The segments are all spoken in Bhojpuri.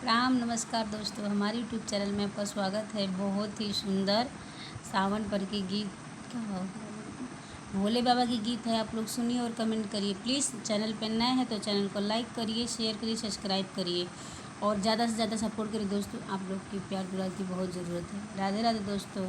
राम नमस्कार दोस्तों, हमारे यूट्यूब चैनल में आपका स्वागत है। बहुत ही सुंदर सावन पर की गीत भोले बाबा की गीत है। आप लोग सुनिए और कमेंट करिए। प्लीज़ चैनल पर नए हैं तो चैनल को लाइक करिए, शेयर करिए, सब्सक्राइब करिए और ज़्यादा से ज़्यादा सपोर्ट करिए दोस्तों। आप लोग की प्यार दुलार की बहुत ज़रूरत है। राधे राधे दोस्तों।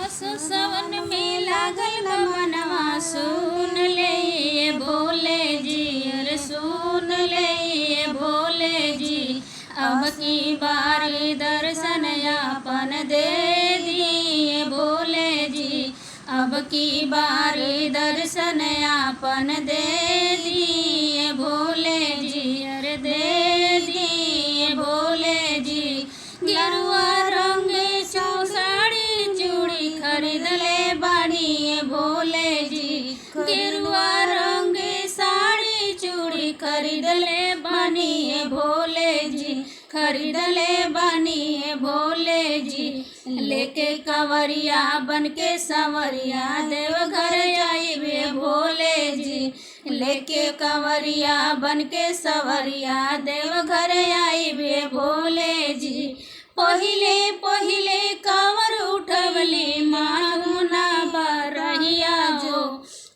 असो सावन में लागल मनवा सुन ले भोले जी, अरे सुन ले भोले जी। अब की बारी दर्शन यापन दे दिए भोले जी। अब की बारी दर्शन यापन दे दिए भोले जी, अरे दे दिए भोले जी। गेरुआ रंग साड़ी चूड़ी खरीद ले बाड़ी भोले जी। गेरुआ रंग साड़ी चूड़ी खरीद ले बानी भोले जी, खरीद ले बानी भोले जी। लेके कंवरिया बन के संवरिया देवघर जाइबे भोले जी। लेके कंवरिया बन के संवरिया देवघर आइबे भोले जी। पहिले पहिले कांवर उठवली मालूम ना बरहिया जो।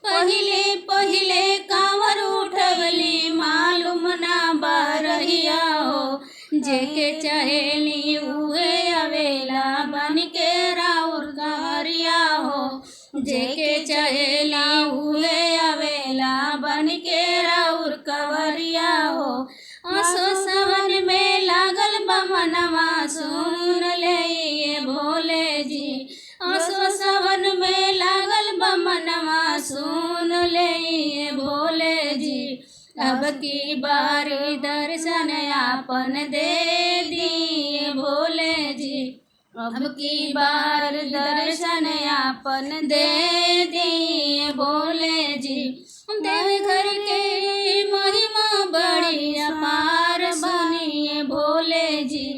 पहिले पहिले कांवर उठवली मालूम ना बरहिया हो। जेके चहेली उहे अवेला बन के राउर कंवरिया हो। जेके चहेला उहे अवेला बन के राउर कंवरिया हो। असो सावन में लागल मनवा सुन ले भोले जी। असो सावन में लागल मनवा सुन ले भोले जी। अब की बारी दर्शन यापन दे दिए भोले जी। अब की बार दर्शन यापन दे दिए भोले जी। देवघर के महिमा बड़ी अपार बनिए भोले जी।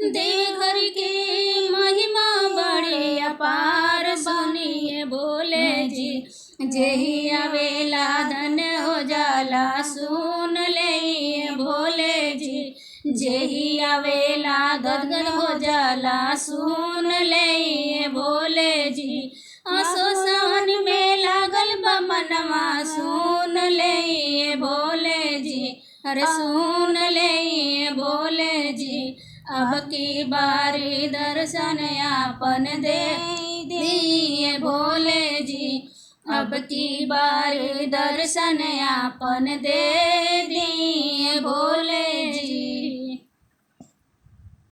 देवघर के महिमा बड़ी अपार बनिए भोले जी। जेही अवेला धन हो जाला सुन ले भोले जी। जेही अवेला धन हो जाला सुन ले भोले जी। असो सावन में लागल मनवा सुन ले भोले जी, अरे सुन ले भोले जी। अब की बारी दर्शन यापन दे दिए भोले जी। अब की बारी दर्शन यापन दे दिए भोले जी।